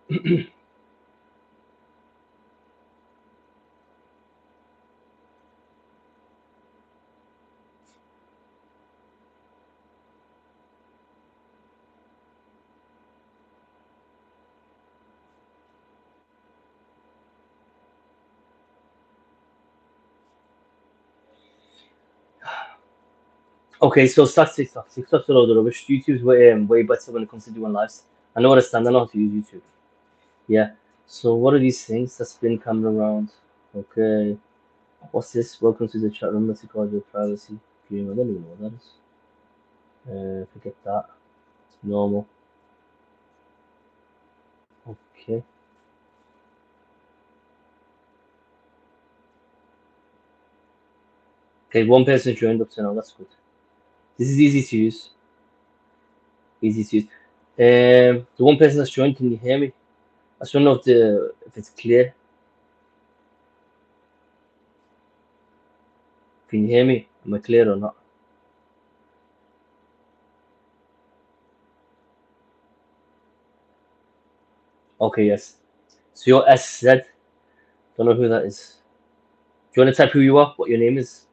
Okay, so start TikTok. TikTok's a load of rubbish. YouTube's way better when it comes to doing lives. I know what I stand. I know how to use YouTube. Yeah. So what are these things that's been coming around? Okay. What's this? Welcome to the chat room. Let's record your privacy. Game. I don't even know what that is. Forget that. It's normal. Okay. Okay, one person joined up to now. That's good. This is easy to use. Easy to use. The one person that's joined, can you hear me? I just don't know if it's clear. Can you hear me? Am I clear or not? Okay, yes. So your SZ, don't know who that is. Do you want to type who you are, what your name is?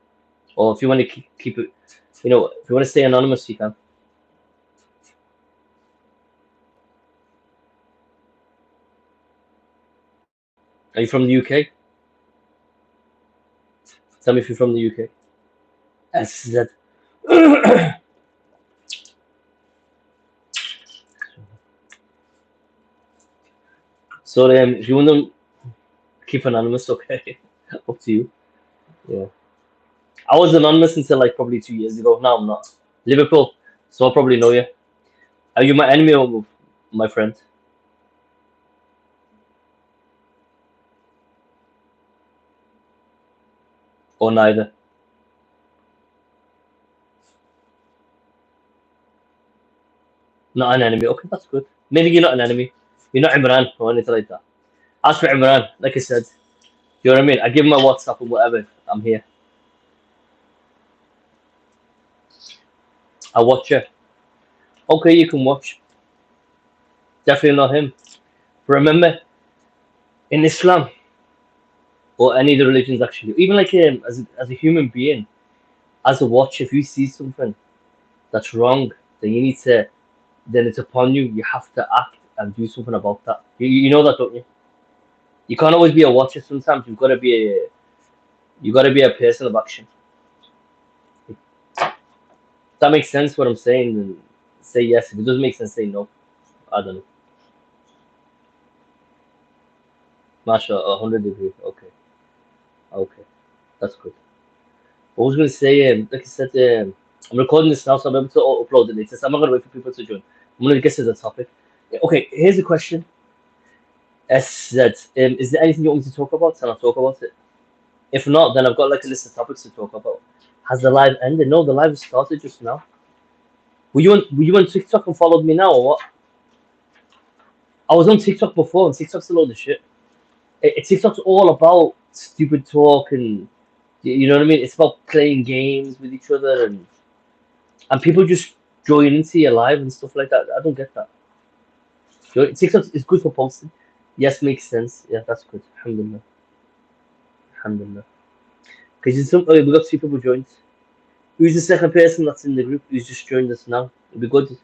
Or if you want to keep it, if you want to stay anonymous, you can. Are you from the UK? Tell me if you're from the UK. SZ. So if you want to keep anonymous, okay. Up to you. Yeah. I was anonymous until like probably 2 years ago. Now I'm not. Liverpool. So I'll probably know you. Are you my enemy or my friend? Or neither? Not an enemy. Okay, that's good. Maybe you're not an enemy. You're not Imran or anything like that. As for Imran, like I said, you know what I mean? I give him my WhatsApp and whatever. I'm here. I watch you. Okay, you can watch. Definitely not him. But remember, in Islam or any of the religions actually, even like as a human being, as a watch, if you see something that's wrong, then then it's upon you. You have to act and do something about that. You know that, don't you? You can't always be a watcher. Sometimes you got to be a person of action. If that makes sense what I'm saying, then say yes. If it doesn't make sense, say no. I don't know. Masha, 100 degrees. Okay, okay, that's good. I was gonna say, like I said, I'm recording this now, so I'm able to upload it later. So I'm not gonna wait for people to join. I'm gonna get to the topic. Okay, here's the question. SZ, is there anything you want me to talk about? And I'll talk about it. If not, then I've got like a list of topics to talk about. Has the live ended? No, the live started just now. Were you on TikTok and followed me now or what? I was on TikTok before, and TikTok's a load of shit. TikTok's all about stupid talk and you know what I mean. It's about playing games with each other and people just join into your live and stuff like that. I don't get that. TikTok is good for posting. Yes, makes sense. Yeah, that's good. Alhamdulillah. Alhamdulillah. Because we got two people joined. Who's the second person that's in the group who's just joined us now? It'd be good.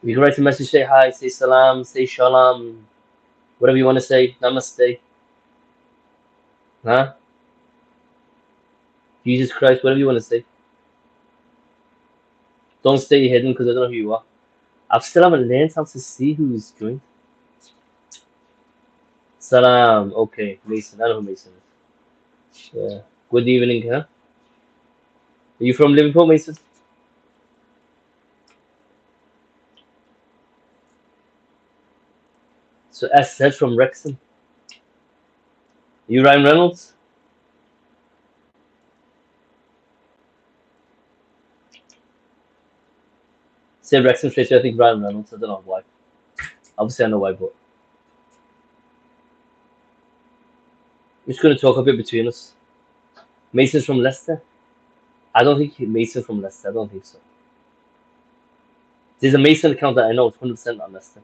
You can write a message, say hi, say salam, say shalom, whatever you want to say. Namaste. Huh? Jesus Christ, whatever you want to say. Don't stay hidden because I don't know who you are. I still haven't learned how to see who's joined. Salam. Okay, Mason. I know who Mason is. Yeah. Good evening, huh? Are you from Liverpool, Mason? So S said from Wrexham. You Ryan Reynolds? Say Wrexham straight away, I think Ryan Reynolds. I don't know why. Obviously I know why, but I'm just gonna talk a bit between us. Mason's from Leicester. I don't think Mason from Leicester. I don't think so. There's a Mason account that I know is 100% on Leicester.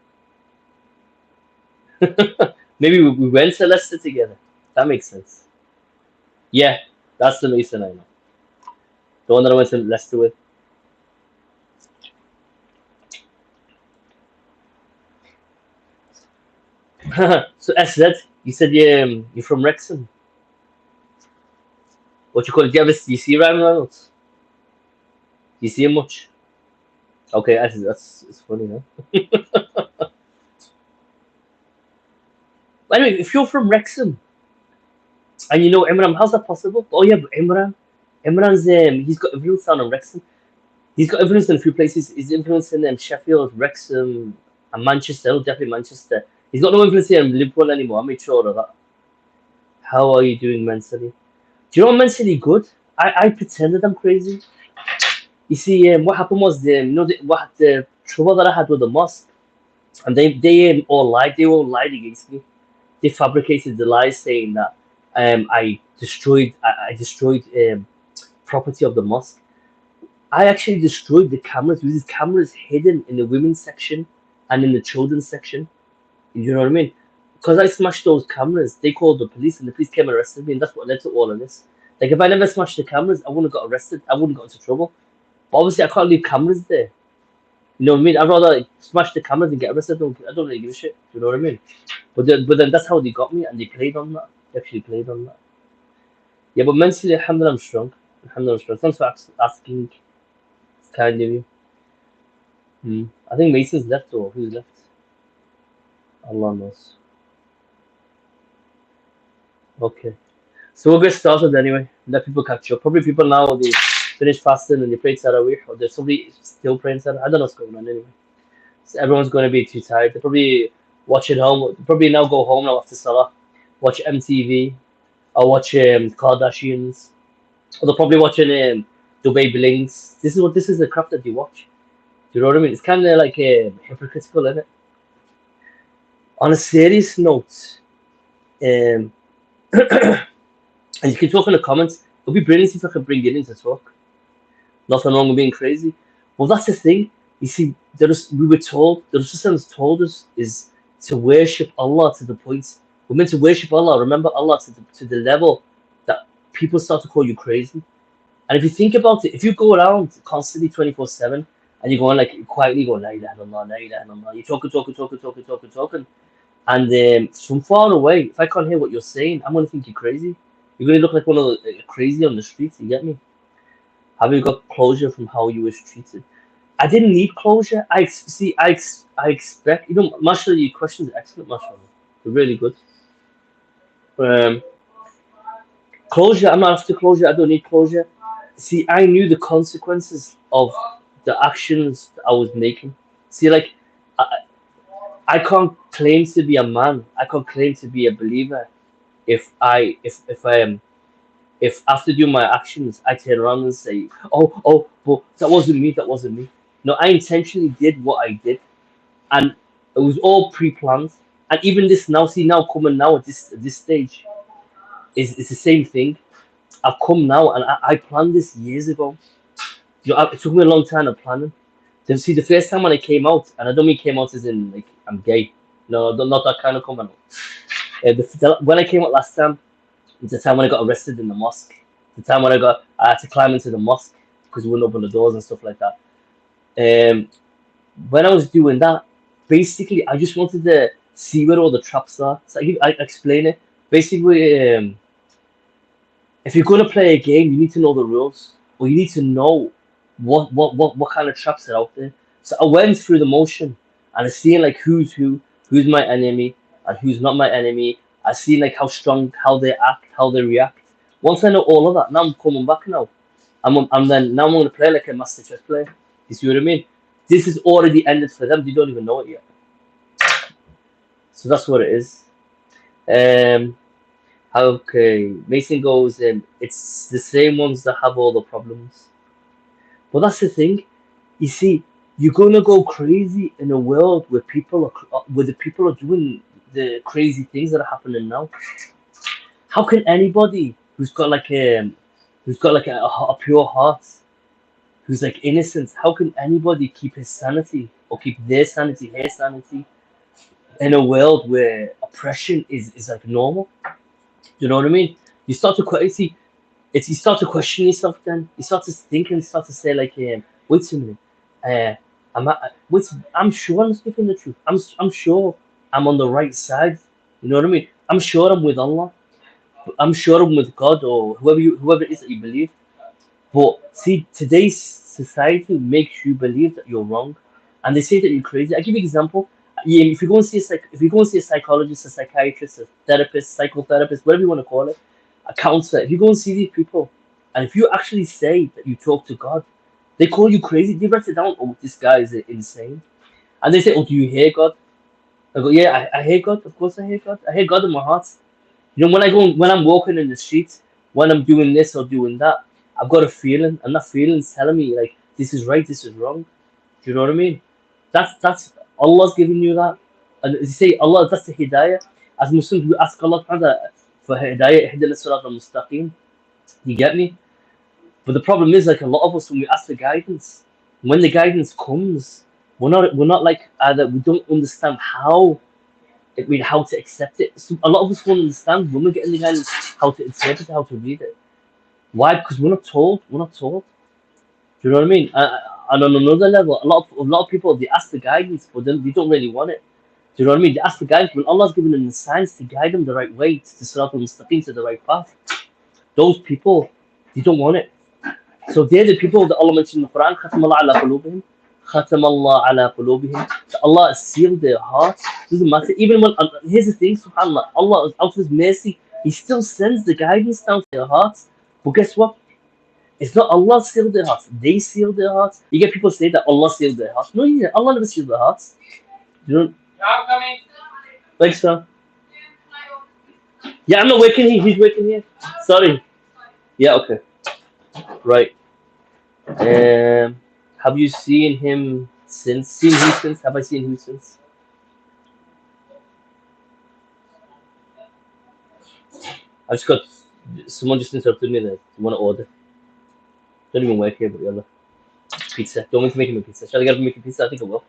Maybe we went to Leicester together. That makes sense. Yeah, that's the Mason I know. The one that I went to Leicester with. So SZ, you said you're from Wrexham. What you call it? Do you see Ryan Reynolds? Do you see him much? Okay, that's it's funny, huh? Anyway, if you're from Wrexham and you know Imran, how's that possible? Oh yeah, but Imran's he's got influence down in Wrexham. He's got influence in a few places. He's influence in Sheffield, Wrexham, and Manchester. Oh, definitely Manchester. He's got no influence here in Liverpool anymore. I made sure of that. How are you doing mentally? Do you know I'm mentally good? I pretended I'm crazy. You see, what happened was what the trouble that I had with the mosque, and they all lied. They all lied against me. They fabricated the lies saying that I destroyed property of the mosque. I actually destroyed the cameras. With these cameras hidden in the women's section and in the children's section. You know what I mean? Because I smashed those cameras, they called the police, and the police came and arrested me, and that's what led to all of this. Like if I never smashed the cameras, I wouldn't have got arrested. I wouldn't have got into trouble. But obviously, I can't leave cameras there. You know what I mean? I'd rather like, smash the cameras and get arrested. I don't really give a shit. You know what I mean? But then that's how they got me, and they played on that. They actually played on that. Yeah, but mentally, alhamdulillah, I'm strong. Alhamdulillah, I'm strong. Thanks for asking. It's kind of you. I think Mason's left, or who's left? Allah knows. Okay. So we'll get started anyway. Let people catch up. Probably people now they finish fasting and they pray Tarawih, or there's somebody still praying Tarawih. I don't know what's going on anyway. So everyone's going to be too tired. They probably watch at home. Probably now go home now after Salah, watch MTV, or watch Kardashians, or they're probably watching Dubai Blings. This is the crap that they watch. Do you know what I mean? It's kind of like hypocritical, isn't it? On a serious note, um, and you can talk in the comments. It'll be brilliant if I could bring it in to talk. Nothing wrong with being crazy. Well, that's the thing. You see, we were told, the Rasul told us is to worship Allah to the point. We're meant to worship Allah, remember Allah to the level that people start to call you crazy. And if you think about it, if you go around constantly 24/7 and you're going like quietly going, La ilaha illallah, la ilaha illallah, you're talking, and from far away, if I can't hear what you're saying, I'm going to think you're crazy. You're going to look like one of the crazy on the streets, you get me? Have you got closure from how you was treated? I didn't need closure. I expect, mashallah, your questions are excellent, mashallah. They're really good. Um, Closure, I'm not after closure. I don't need closure. See, I knew the consequences of the actions that I was making. See, like, I, I can't claim to be a man. I can't claim to be a believer if I am if after doing my actions I turn around and say, oh, but that wasn't me. That wasn't me. No, I intentionally did what I did, and it was all pre-planned. And even this now, see now coming now at this stage is it's the same thing. I've come now and I planned this years ago. It took me a long time to planning. To see the first time when I came out, and I don't mean came out as in like I'm gay. No, not that kind of coming out. When I came out last time, it's the time when I got arrested in the mosque. The time when I had to climb into the mosque because we wouldn't open the doors and stuff like that. Um, when I was doing that, basically I just wanted to see where all the traps are. So I explain it. Basically, if you're gonna play a game, you need to know the rules, or you need to know what kind of traps are out there. So I went through the motion, and I seen like who's who, who's my enemy, and who's not my enemy. I seen like how strong, how they act, how they react. Once I know all of that, now I'm coming back now. I'm then now I'm gonna play like a master chess player. You see what I mean? This is already ended for them. They don't even know it yet. So that's what it is. Um, okay, Mason goes, it's the same ones that have all the problems. But that's the thing. You see, you're gonna go crazy in a world where where the people are doing the crazy things that are happening now. How can anybody who's got like a pure heart, who's like innocent, how can anybody keep his sanity or keep their sanity, her sanity, in a world where oppression is like normal. You know what I mean? You start to see it's you start to question yourself. Then you start to think and start to say like, wait a minute, uh, I'm sure I'm speaking the truth. I'm sure I'm on the right side. You know what I mean? I'm sure I'm with Allah. I'm sure I'm with God or whoever it is that you believe. But see, today's society makes you believe that you're wrong, and they say that you're crazy. I give you an example. Yeah, if you go and see if you go and see a psychologist, a psychiatrist, a therapist, psychotherapist, whatever you want to call it, a counselor, if you go and see these people, and if you actually say that you talk to God, they call you crazy. They write it down. Oh, this guy is insane. And they say, oh, do you hear God? I go, yeah, I hear God. Of course, I hear God. I hear God in my heart. You know, when I'm walking in the streets, when I'm doing this or doing that, I've got a feeling, and that feeling's telling me like this is right, this is wrong. Do you know what I mean? That's Allah's giving you that, and as you say, Allah, that's the hidayah. As Muslims, we ask Allah for hidayah, ihdina sirat al-mustaqim. You get me? But the problem is, like a lot of us, when we ask for guidance, when the guidance comes, we're not like either we don't understand how to accept it. So a lot of us won't understand when we're getting the guidance how to interpret it, how to read it. Why? Because we're not told. We're not told. Do you know what I mean? And on another level, a lot of people they ask the guidance, but then they don't really want it. Do you know what I mean? They ask the guidance when Allah's given them the signs to guide them the right way, to Sirat al-Mustaqim, to the right path. Those people, they don't want it. So they're the people that Allah mentioned in the Quran, ختم الله على قلوبهم, ختم الله على قلوبهم. Allah has sealed their hearts. Doesn't matter. Even when here's the thing, subhanAllah, Allah out of His mercy, He still sends the guidance down to their hearts. But guess what? It's not Allah sealed their hearts. They sealed their hearts. You get people say that Allah sealed their hearts. No, yeah, Allah never sealed their hearts. You know. Thanks, sir. Yeah, I'm not waking here. He's waking here. Sorry. Yeah. Okay. Right. Have you seen him since? Seen him since? Have I seen him since? I just got someone just interrupted me there. I want to order. Don't even work here, but yalla. Pizza. Don't want to make him a pizza. Shall I get him to make a pizza? I think I will.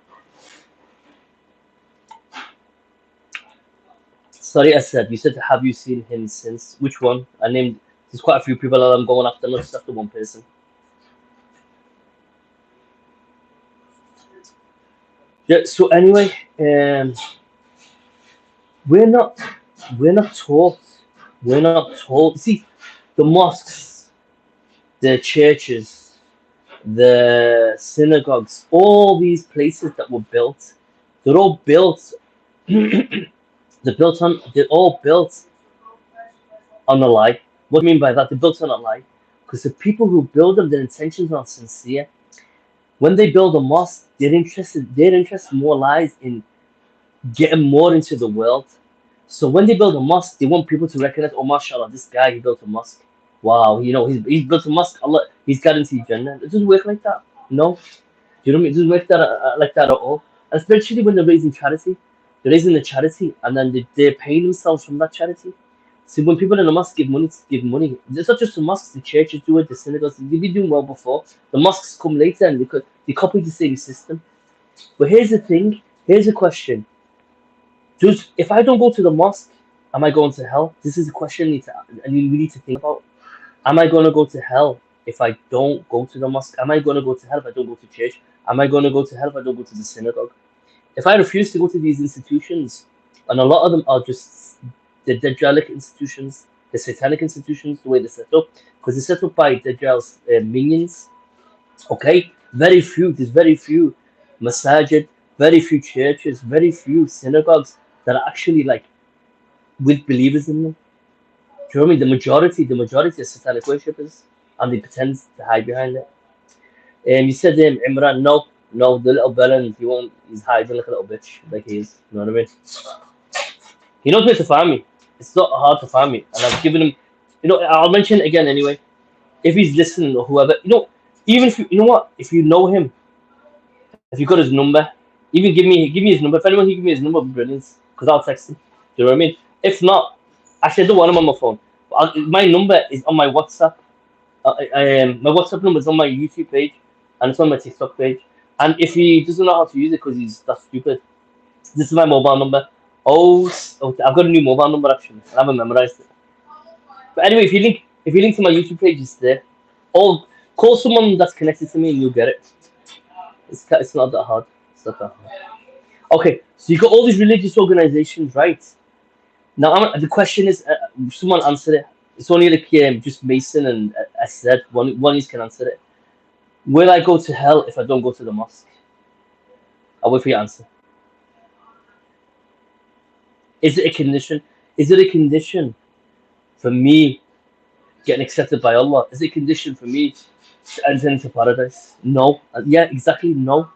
Sorry, I said. You said, have you seen him since? Which one? I named. There's quite a few people that I'm going after, not just after one person. Yeah. So anyway, we're not taught. We're not taught. See, the mosques, the churches, the synagogues, all these places that were built, they're all built. They're all built on a lie. What do I mean by that? They're built on a lie. Because the people who build them, their intentions are sincere. When they build a mosque, they're interested more lies in getting more into the world. So when they build a mosque, they want people to recognize, oh mashallah, this guy he built a mosque. Wow, he's built a mosque, Allah, he's guaranteed Jannah. It doesn't work like that. No. Do you know what I mean? It doesn't work like that at all. And especially when they're raising charity. They're raising the charity and then they're paying themselves from that charity. See, when people in the mosque give money. It's not just the mosques, the churches do it, the synagogues. They've been doing well before. The mosques come later and they copy the same system. But here's the thing. Here's a question. If I don't go to the mosque, am I going to hell? This is a question we need to think about. Am I going to go to hell if I don't go to the mosque? Am I going to go to hell if I don't go to church? Am I going to go to hell if I don't go to the synagogue? If I refuse to go to these institutions, and a lot of them are just the Dajjalic institutions, the satanic institutions, the way they're set up, because they're set up by Dajjal's minions. Okay, there's very few masajid, very few churches, very few synagogues that are actually like with believers in them. Do you know what I mean? The majority are satanic worshippers, and they pretend to hide behind it. You said Imran, no, the little Belen, he's hiding like a little bitch, like he is. You know what I mean? He knows where to find me. It's not hard to find me, and I've given him. I'll mention it again anyway. If he's listening or whoever, even if you know what, if you know him, if you got his number, even give me his number. If anyone can give me his number, it'd be brilliant, because I'll text him. Do you know what I mean? If not, actually, I don't want him on my phone. My number is on my WhatsApp. My WhatsApp number is on my YouTube page, and it's on my TikTok page. And if he doesn't know how to use it because he's that stupid, this is my mobile number Okay, I've got a new mobile number actually. I haven't memorized it. But anyway, if you link to my YouTube page, it's there. Or call someone that's connected to me and you'll get it. It's not that hard. It's not that hard. Okay, so you got all these religious organizations, right? Now the question is, someone answer it. It's only like just Mason and I said one of you can answer it. Will I go to hell if I don't go to the mosque? I'll wait for your answer. Is it a condition? Is it a condition for me getting accepted by Allah? Is it a condition for me to enter into paradise? No. Yeah, exactly. No.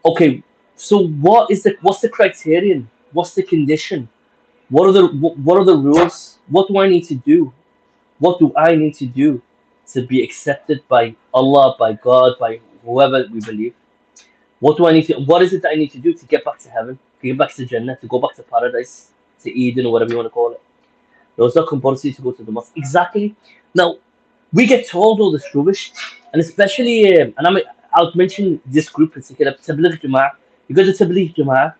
Okay. So what's the criterion? What's the condition? What are the rules? What do I need to do? What do I need to do to be accepted by Allah, by God, by whoever we believe? What do I need to? What is it that I need to do to get back to heaven, to get back to Jannah, to go back to paradise, to Eden or whatever you want to call it? No, it's not compulsory to go to the mosque. Exactly. Now we get told all this rubbish, and especially, I'll mention this group in particular, Tabligh Jama'ah. You go to Tabligh Jama'ah.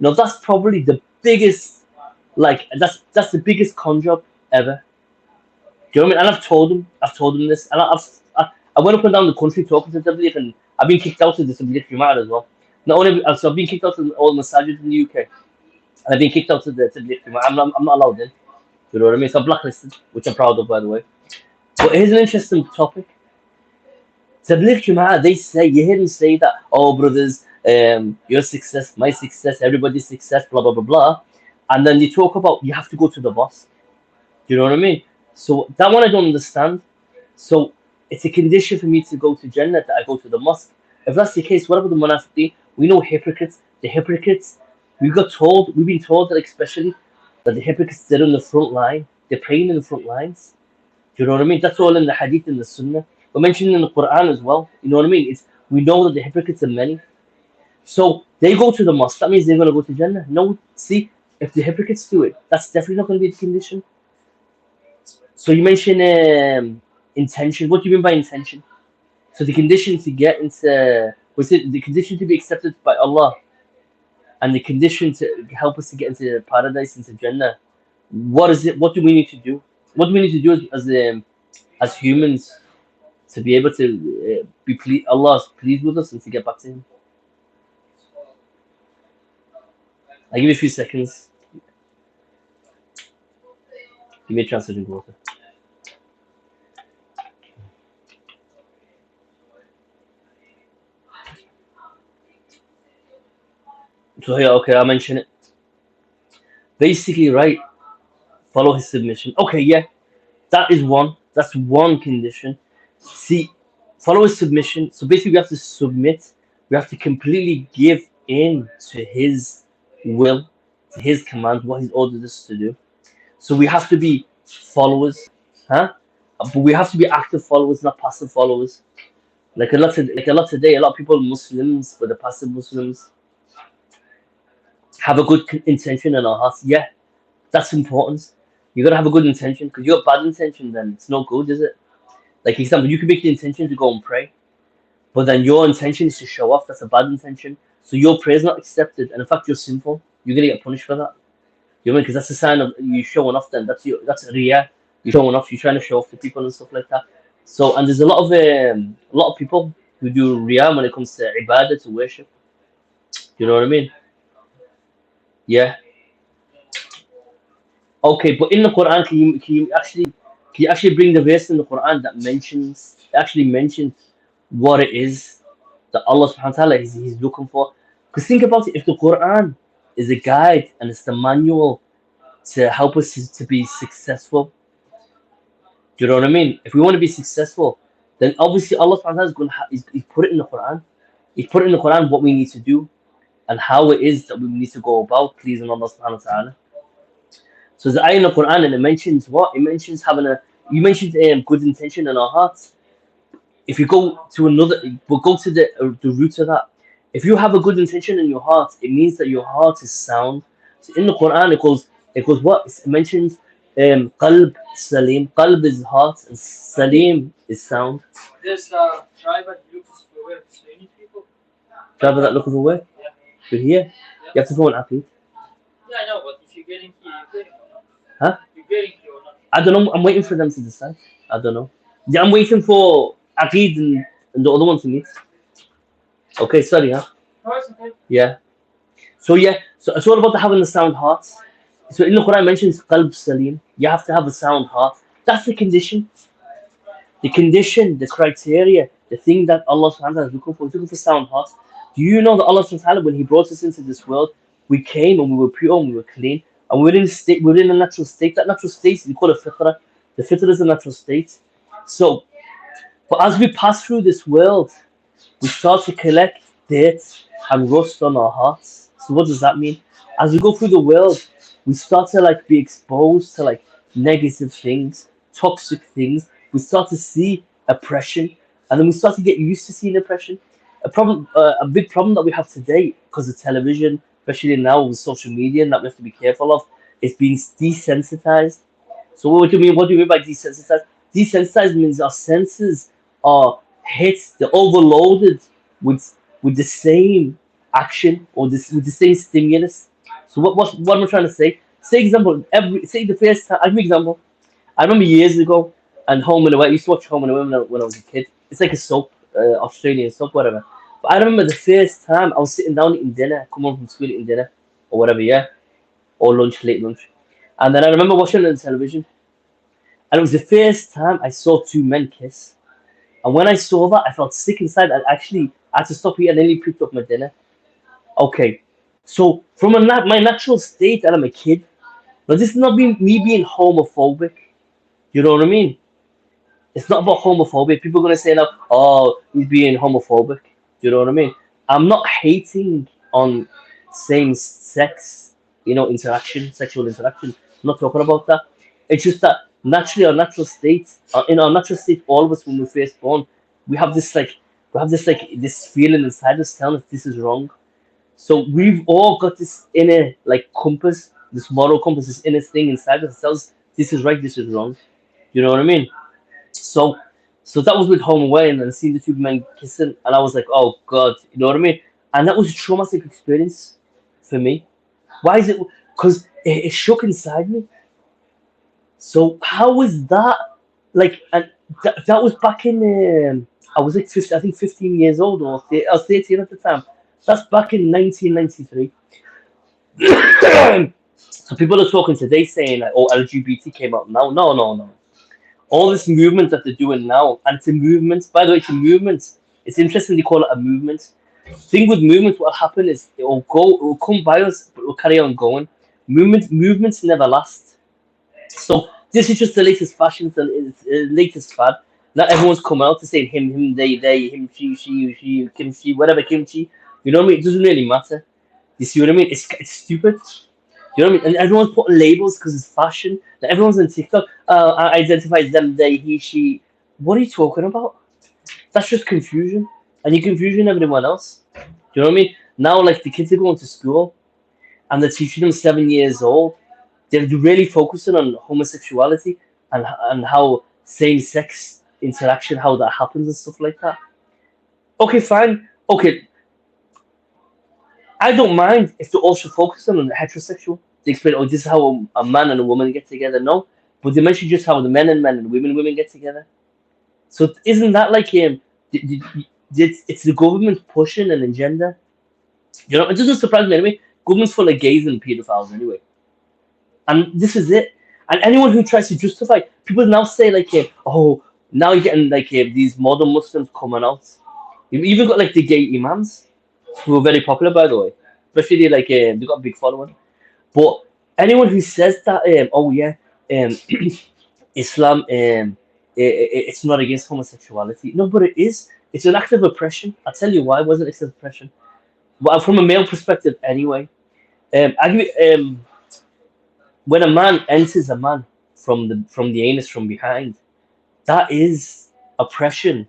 That's probably the biggest, like that's the biggest con job ever. Do you know what I mean? And I've told them this, and I went up and down the country talking to Tabligh, and I've been kicked out of the Tabligh Jama'ah as well. Not only so I've been kicked out of all the masajid in the UK, and I've been kicked out of the Tabligh Jama'ah. I'm not allowed in. You know what I mean? So I'm blacklisted, which I'm proud of, by the way. But here's an interesting topic. Tabligh Jama'ah, you hear them say that, oh, brothers, your success, my success, everybody's success, blah, blah, blah, blah. And then they talk about you have to go to the mosque. Do you know what I mean? So that one I don't understand. So it's a condition for me to go to Jannah that I go to the mosque. If that's the case, what about the munafiqeen? We know hypocrites. The hypocrites, we've been told that especially that the hypocrites, they're in the front line. They're praying in the front lines. Do you know what I mean? That's all in the hadith and the sunnah. But mentioned in the Quran as well. You know what I mean? We know that the hypocrites are many. So they go to the mosque. That means they're going to go to Jannah. No, see, if the hypocrites do it, that's definitely not going to be the condition. So you mentioned intention. What do you mean by intention? So the condition to get into, was it the condition to be accepted by Allah, and the condition to help us to get into paradise, into Jannah? What is it? What do we need to do? What do we need to do as humans to be able to Allah's pleased with us and to get back to Him? I'll give you a few seconds. Give me a chance to drink water. So yeah, okay, I'll mention it. Basically, right, follow His submission. Okay, yeah, that is one. That's one condition. See, follow His submission. So basically, we have to submit. We have to completely give in to His will, to His command, what He's ordered us to do. So we have to be followers, huh? But we have to be active followers, not passive followers. Like a lot today, a lot of people, Muslims, but the passive Muslims, have a good intention in our hearts. Yeah, that's important. You gotta have a good intention, because you have bad intention, then it's no good, is it? Like example, you can make the intention to go and pray, but then your intention is to show off. That's a bad intention. So your prayer is not accepted, and in fact, you're sinful. You're gonna get punished for that. You know what I mean? Because that's a sign of you showing off. Then that's riyah. You're showing off. You're trying to show off to people and stuff like that. So, and there's a lot of people who do riyah when it comes to ibadah, to worship. You know what I mean? Yeah. Okay, but in the Quran, can you actually bring the verse in the Quran that mentions what it is that Allah Subhanahu wa Taala is looking for? Because think about it, if the Quran is a guide and it's the manual to help us to be successful, do you know what I mean? If we want to be successful, then obviously Allah Subhanahu wa Taala is going to he's put it in the Quran. He's put it in the Quran what we need to do and how it is that we need to go about pleasing Allah Subhanahu wa Taala. So the ayah in the Quran, and it mentions what? It mentions you mentioned good intention in our hearts. If you go to we'll go to the root of that. If you have a good intention in your heart, it means that your heart is sound. So in the Quran, it goes what? It mentions qalb salim. Qalb is heart, and salim is sound. This tribe that looks for Sunni people. Driver that looking for work. Yeah. You're here. You have to go on Aqid. getting here? You getting or not? Huh? You getting here or not? I don't know. I'm waiting for them to decide. I don't know. Yeah, I'm waiting for Aqid and the other one to meet. Okay, sorry, huh? No, it's okay. Yeah. So yeah, so it's all about having a sound heart. So in the Quran it mentions qalb salim. You have to have a sound heart. That's the condition. The condition, the criteria, the thing that Allah subhanahu wa ta'ala is looking for. He's looking for sound heart. Do you know that Allah subhanahu wa ta'ala, when He brought us into this world, we came and we were pure and we were clean, and we were in a state, we were in a natural state. That natural state, we call it fitrah. The fitrah is a natural state. So, but as we pass through this world, we start to collect dirt and rust on our hearts. So what does that mean? As we go through the world, we start to like be exposed to like negative things, toxic things. We start to see oppression, and then we start to get used to seeing oppression. A big problem that we have today because of television, especially now with social media, and that we have to be careful of, is being desensitized. So what do you mean? What do you mean by desensitized? Desensitized means our senses are hit, they're overloaded with the same action or this with the same stimulus. So what am I trying to say? Say example, say the first time. I give you example. I remember years ago, and Home and Away. I used to watch Home and Away when I was a kid. It's like a soap, Australian soap, whatever. But I remember the first time I was sitting down eating dinner, come home from school eating dinner or whatever, yeah, or lunch, late lunch, and then I remember watching it on television, and it was the first time I saw two men kiss. And when I saw that, I felt sick inside. I actually had to stop eating and nearly picked up my dinner. Okay, so from my natural state, and I'm a kid, but this is not me being homophobic. You know what I mean? It's not about homophobia. People are gonna say now, "Oh, he's being homophobic." You know what I mean? I'm not hating on same sex, interaction, sexual interaction. I'm not talking about that. It's just that naturally, our natural state, in our natural state, all of us when we're first born, we have this like, this feeling inside us telling us this is wrong. So we've all got this inner like compass, this moral compass, this inner thing inside us that tells us this is right, this is wrong. You know what I mean? So, so that was with Home Away, and then seeing the two men kissing, and I was like, oh god, you know what I mean? And that was a traumatic experience for me. Why is it? Because it shook inside me. So how was that? Like, and that was back in. I was like 50, I think 15 years old, or I was 13 at the time. That's back in 1993. So people are talking today saying like, oh, LGBT came out now. No, no, no. All this movement that they're doing now, and it's a movement. By the way, it's a movement. It's interesting they call it a movement. Thing with movements, what will happen is it will come by us, but it will carry on going. Movements never last. So this is just the latest fashion, the latest fad. Not everyone's come out to say him, they, him, she, kimchi, whatever kimchi. You know what I mean? It doesn't really matter. You see what I mean? It's stupid. You know what I mean? And everyone's putting labels because it's fashion. Like everyone's on TikTok. I identify them, they, he, she. What are you talking about? That's just confusion, and you're confusing everyone else. Do you know what I mean? Now, like the kids are going to school, and they're teaching them 7 years old. They're really focusing on homosexuality and how same-sex interaction, how that happens and stuff like that. Okay, fine. Okay, I don't mind if they're also focusing on the heterosexual. They explain, oh, this is how a man and a woman get together. No, but they mention just how the men and women get together. So isn't that like it's the government pushing an agenda? You know, it doesn't surprise me anyway. Government's full of gays and pedophiles anyway, and this is it. And anyone who tries to justify, people now say like, oh, now you're getting like these modern Muslims coming out. You've even got like the gay imams who are very popular, by the way. Especially like they got a big following. But anyone who says that, oh yeah, um, Islam, it's not against homosexuality. No, but it is. It's an act of oppression. I'll tell you why it wasn't act of oppression. But from a male perspective, anyway, when a man enters a man from the anus from behind, that is oppression.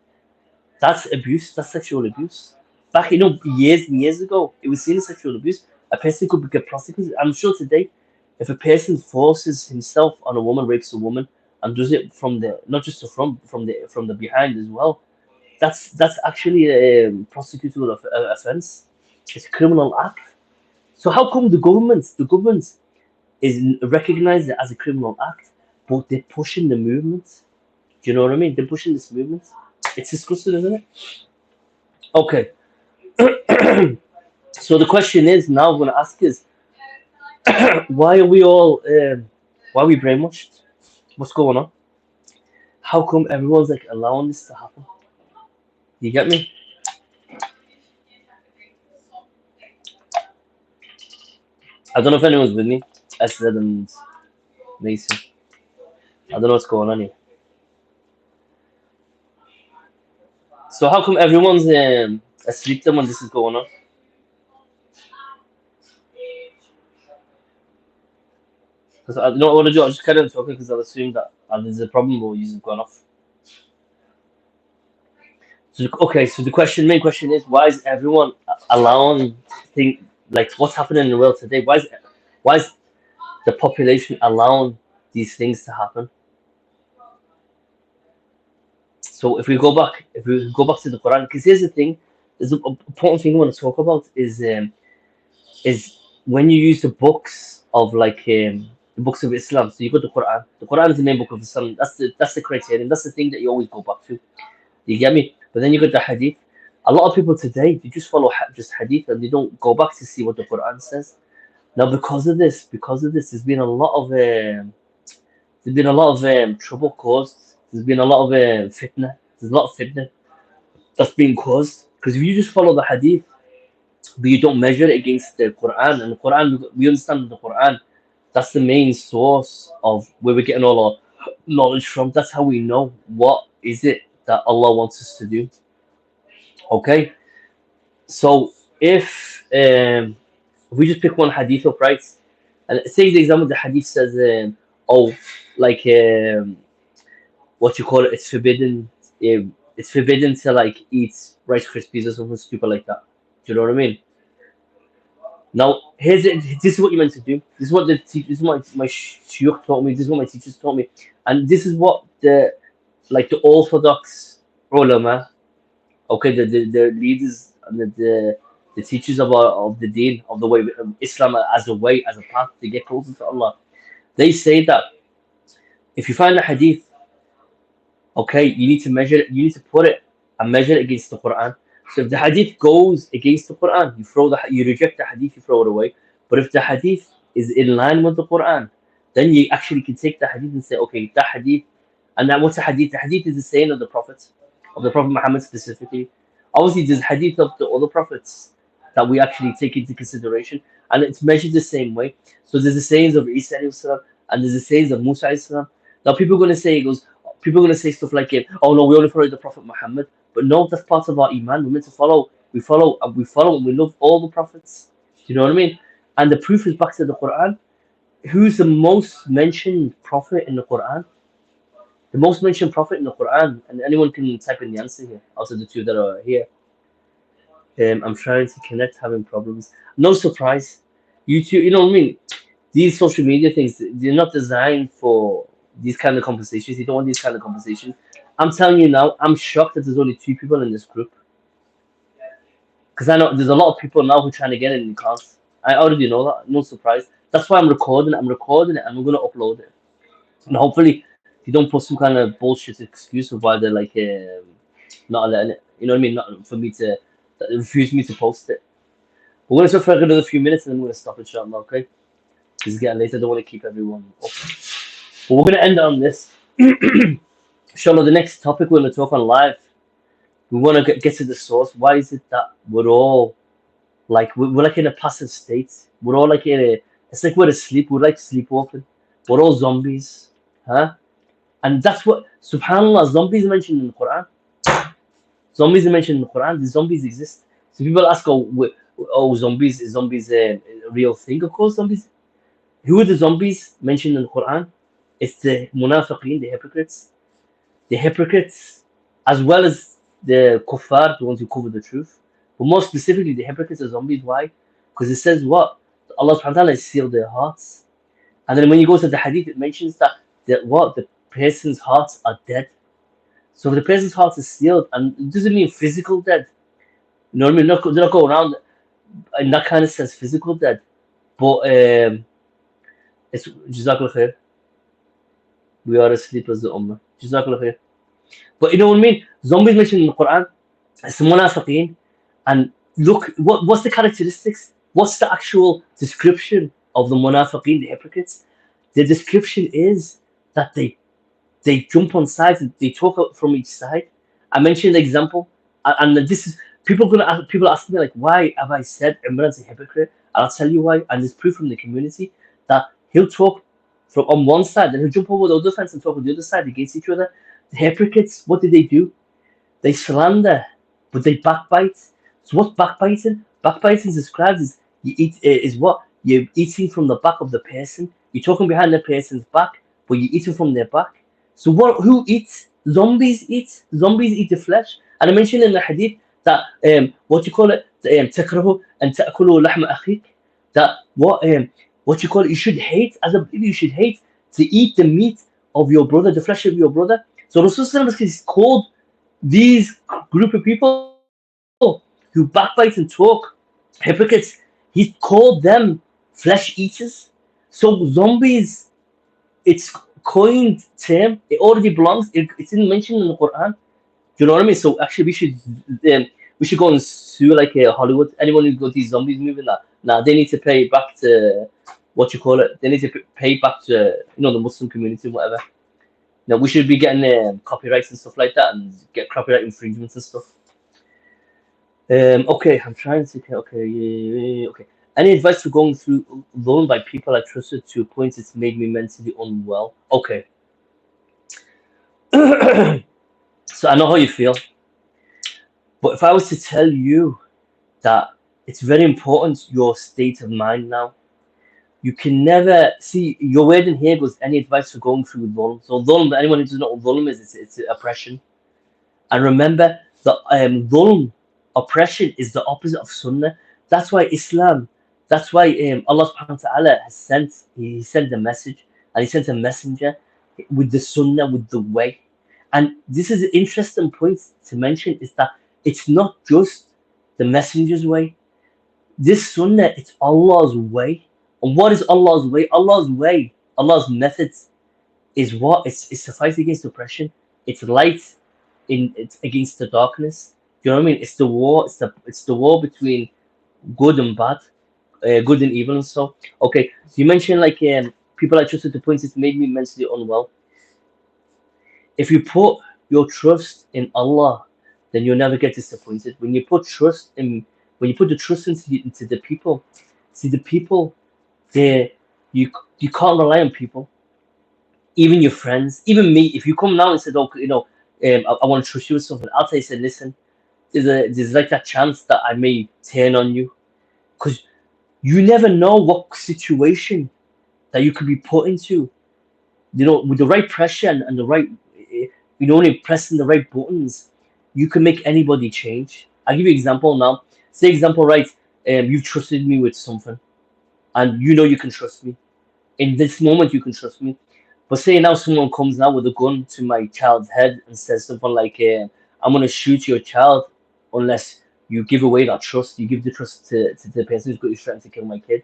That's abuse. That's sexual abuse. Back, years and years ago, it was seen as sexual abuse. A person could get prosecuted. I'm sure today, if a person forces himself on a woman, rapes a woman, and does it from the not just from the behind as well, that's actually a prosecutable offense. It's a criminal act. So how come the government is recognized it as a criminal act, but they're pushing the movement. Do you know what I mean? They're pushing this movement. It's disgusting, isn't it? Okay. So the question is now I'm going to ask is why are we all why are we brainwashed? What's going on? How come everyone's like allowing this to happen? You get me? I don't know if anyone's with me. Asad and Mason. I don't know what's going on here. So how come everyone's asleep then when this is going on? Because I don't know what I want to do. I'm just kind of talking because I've assumed that there's a problem or you've gone off. So okay, so the main question is, why is everyone allowing thing like what's happening in the world today? Why is the population allowing these things to happen? So if we go back to the Quran, because here's the thing, there's an important thing I want to talk about is when you use the books of like the books of Islam. So you got the Quran. The Quran is the main book of Islam. That's the criterion. That's the thing that you always go back to. You get me? But then you got the Hadith. A lot of people today they just follow just Hadith and they don't go back to see what the Quran says. Now because of this, there's been a lot of trouble caused. There's been a lot of fitna. There's a lot of fitna that's being caused because if you just follow the Hadith but you don't measure it against the Quran, and the Quran we understand the Quran, that's the main source of where we're getting all our knowledge from. That's how we know what is it that Allah wants us to do. Okay, so if we just pick one hadith up, right, and say the example, the hadith says, oh, like what you call it, it's forbidden to like eat Rice Krispies or something stupid like that. Do you know what I mean? Now, this is what you're meant to do. This is what my shuyukh taught me. This is what my teachers taught me, and this is what the Orthodox ulama, okay, the leaders and the teachers of the deen of the way of Islam as a way as a path to get closer to Allah. They say that if you find a hadith, okay, you need to measure it. You need to put it and measure it against the Quran. So if the hadith goes against the Quran, you reject the hadith, you throw it away. But if the hadith is in line with the Quran, then you actually can take the hadith and say, okay, that hadith, and then what's a hadith? The hadith is the saying of the Prophet Muhammad specifically. Obviously, there's hadith of the other prophets that we actually take into consideration, and it's measured the same way. So there's the sayings of Isa alayhi salam, and there's the sayings of Musa alayhi salam. Now people are going to say stuff like, oh no, we only follow the Prophet Muhammad. But no, that's part of our iman. We're meant to follow. We follow, and we love all the prophets. Do you know what I mean? And the proof is back to the Quran. Who's the most mentioned prophet in the Quran? The most mentioned prophet in the Quran, and anyone can type in the answer here. Also, the two that are here. I'm trying to connect, having problems. No surprise. YouTube, you know what I mean? These social media things, they're not designed for these kind of conversations. You don't want these kind of conversations. I'm telling you now, I'm shocked that there's only 2 people in this group. Because I know there's a lot of people now who are trying to get it in class. I already know that. No surprise. That's why I'm recording it. I'm recording it and I'm going to upload it. And hopefully, you don't put some kind of bullshit excuse of why they're like not letting it. You know what I mean? Not for me to refuse me to post it. We're going to start for another few minutes and then we're going to stop it short now, okay? Because it's getting late. I don't want to keep everyone up. But we're going to end on this. Inshallah, the next topic we're going to talk on live. We want to get to the source. Why is it that we're all like we're like in a passive state? We're all like it's like we're asleep. We're like sleepwalking. We're all zombies, huh? And that's what, subhanallah, zombies are mentioned in the Quran. Zombies are mentioned in the Quran. The zombies exist. So people ask, zombies, is zombies a real thing? Of course, zombies. Who are the zombies mentioned in the Quran? It's the munafiqeen, the hypocrites. The hypocrites, as well as the kuffar, the ones who cover the truth. But more specifically, the hypocrites are zombies. Why? Because it says what? Allah subhanahu wa ta'ala has sealed their hearts. And then when you go to the hadith, it mentions that the person's hearts are dead. So if the person's heart is sealed, and it doesn't mean physical dead. You know what I mean? They're not going around in that kind of sense, physical dead. But It's Jazakallah khair. We are asleep as the Ummah. Jazakallah khair. But you know what I mean? Zombies mentioned in the Quran. It's munafiqeen. And look, what's the characteristics? What's the actual description of the munafiqeen, the hypocrites? The description is that they jump on sides and they talk out from each side. I mentioned the example, and this is people asking me like, why have I said Imran's a hypocrite? And I'll tell you why. And there's proof from the community that he'll talk from on one side, then he'll jump over the other fence and talk on the other side against each other. The hypocrites, what do? They slander, but they backbite. So what's backbiting? Backbiting is described as you eat is what you're eating from the back of the person. You're talking behind the person's back, but you're eating from their back. So what? Who eats? Zombies eat. Zombies eat the flesh. And I mentioned in the hadith that what you call it, تكره أن تأكلوا لحم أخيك. That what you call it, you should hate as a believer. You should hate to eat the meat of your brother, the flesh of your brother. So Rasulullah is called these group of people who backbite and talk hypocrites. He called them flesh eaters. So zombies, it's coined term. It already belongs. It's in mentioned in the Quran. Do you know what I mean? So actually, we should go and sue like Hollywood. Anyone who got these zombies moving that now they need to pay back to what you call it. They need to pay back to the Muslim community, whatever. Now we should be getting copyrights and stuff like that, and get copyright infringements and stuff. Okay, I'm trying to. Okay, yeah, okay. Any advice for going through loan by people I trusted to a point it's made me mentally unwell? Okay. So I know how you feel, but if I was to tell you that it's very important your state of mind now, you can never see your word in here goes any advice for going through dhulm. So dhulm, anyone who doesn't know what dhulm is, it's oppression. And remember that dhulm, oppression, is the opposite of sunnah. That's why Islam, that's why Allah subhanahu wa ta'ala he sent the message, and he sent a messenger with the sunnah, with the way. And this is an interesting point to mention, is that it's not just the messenger's way. This sunnah, it's Allah's way. And what is Allah's way? Allah's way, Allah's methods is what? It's to fight against oppression. It's light it's against the darkness. Do you know what I mean? It's the war. It's the war between good and bad, good and evil, and so. Okay, so you mentioned like people I trusted to points. It made me mentally unwell. If you put your trust in Allah, then you'll never get disappointed. When you put the trust into the people, see the people, they you can't rely on people, even your friends, even me. If you come now and said, "Oh, I want to trust you with something," I'll tell you, say, "Listen, there's like that chance that I may turn on you, because you never know what situation that you could be put into. With the right pressure and the right, only pressing the right buttons, you can make anybody change. I'll give you an example now. Say example, right? You've trusted me with something, and you can trust me. In this moment, you can trust me. But say now someone comes now with a gun to my child's head and says something like, "I'm gonna shoot your child unless you give away that trust. You give the trust to the person who's got you threatening to kill my kid."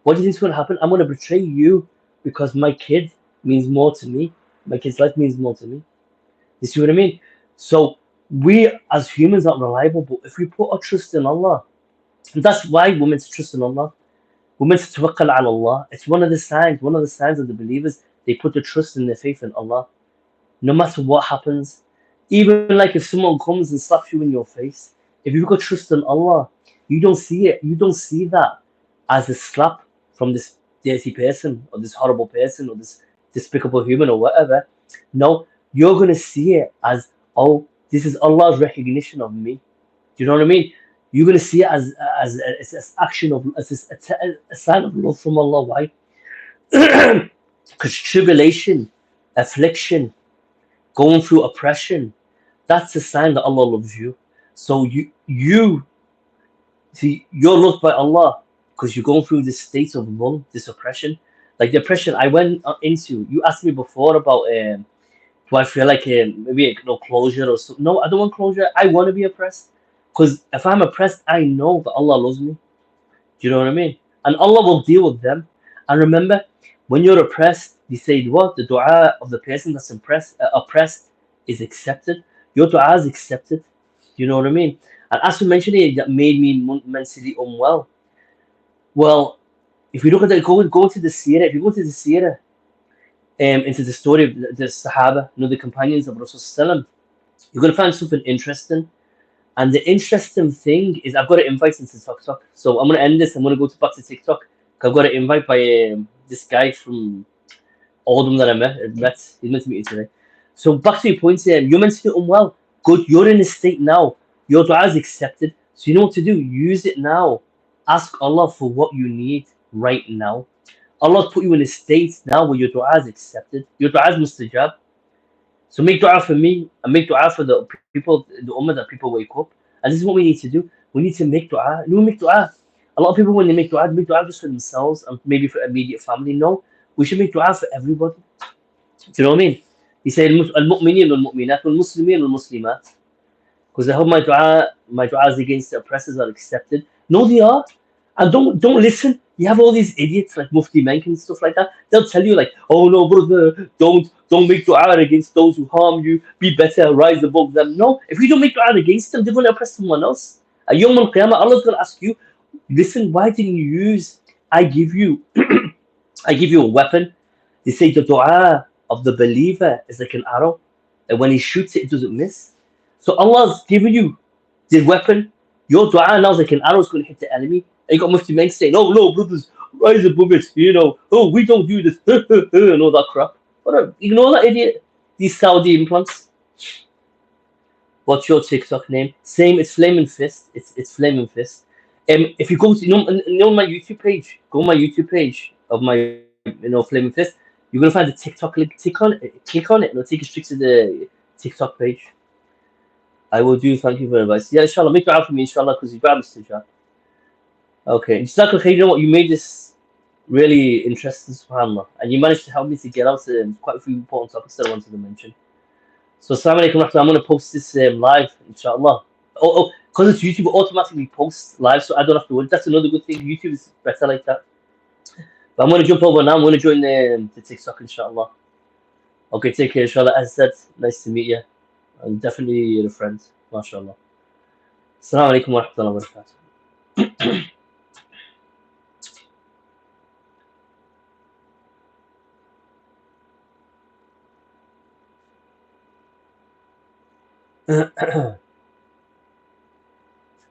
What do you think's gonna happen? I'm gonna betray you because my kid means more to me. My kid's life means more to me. You see what I mean? So we as humans aren't reliable, but if we put our trust in Allah, and that's why we're meant to trust in Allah. We're meant to tawakkal ala Allah. It's one of the signs of the believers. They put their trust and their faith in Allah. No matter what happens, even like if someone comes and slaps you in your face, if you've got trust in Allah, you don't see it. You don't see that as a slap from this dirty person or this horrible person or this despicable human or whatever. No, you're gonna see it as, oh, this is Allah's recognition of me. Do you know what I mean? You're gonna see it as action of as a sign of love from Allah. Why? Because tribulation, affliction, going through oppression, that's a sign that Allah loves you. So you see you're loved by Allah because you're going through this state of love, this oppression. Like the oppression I went into. You asked me before about do I feel like maybe no closure or something? No, I don't want closure. I want to be oppressed. Because if I'm oppressed, I know that Allah loves me. Do you know what I mean? And Allah will deal with them. And remember, When you're oppressed, they say what? The dua of the person that's oppressed is accepted. Your dua is accepted. You know what I mean? And as you mentioned it, that made me mentally unwell. Well, if you look at the go to the Sierra, if you go to the Sierra, into the story of the Sahaba, the companions of Rasulullah, you're gonna find something interesting. And the interesting thing is, I've got an invite into TikTok. So I'm gonna end this. I'm gonna go back to TikTok. I've got an invite by this guy from Oldham that I met. He's meant to meet you today. So back to your point here. You're meant to be unwell. Good. You're in a state now. Your dua is accepted. So you know what to do. Use it now. Ask Allah for what you need right now. Allah put you in a state now where your dua is accepted. Your dua is mustajab. So make dua for me and make dua for the people, the ummah that people wake up. And this is what we need to do. We need to make dua. No, make dua. A lot of people, when they make dua just for themselves and maybe for immediate family. No, we should make dua for everybody. Do you know what I mean? He said, "Al-mu'minin wal-mu'minat wal-muslimin wal-muslimat." Because I hope my du'as against the oppressors are accepted. No, they are. And don't listen. You have all these idiots like Mufti Menk and stuff like that. They'll tell you like, oh no, brother, don't make du'a against those who harm you. Be better, rise above them. No, if you don't make du'a against them, they're going to oppress someone else. At Yawm al-Qiyamah, Allah's going to ask you, listen, why didn't you use? I give you, I give you a weapon. They say the du'a of the believer is like an arrow, and when he shoots it, it doesn't miss. So Allah's given you this weapon. Your dua now is like an arrow's going to hit the enemy. And you got Mufti Menk saying, "Oh no, brothers, rise above it." Oh, we don't do this, and all that crap. Ignore that idiot. These Saudi implants. What's your TikTok name? Same. It's Flaming Fist. It's Flaming Fist. If you go to my YouTube page, go on my YouTube page of my Flaming Fist. You're gonna find the TikTok link. Click on it, and it'll take you straight to the TikTok page. I will do. Thank you for the advice. Yeah, inshallah, make dua for me, inshallah, because you got Mr. Okay, Jazakallah khair, you know what? You made this really interesting, subhanAllah, and you managed to help me to get out quite a few important topics that I wanted to mention. So, assalamu alaikum, I'm going to post this live, inshallah. Because it's YouTube, it automatically posts live, so I don't have to worry. That's another good thing. YouTube is better like that. But I'm going to jump over now. I'm going to join the TikTok, inshallah. Okay, take care, inshallah. As I said, nice to meet you. And definitely you're a friend, mashallah. Assalamu alaikum wa rahmatullahi wa barakatuh.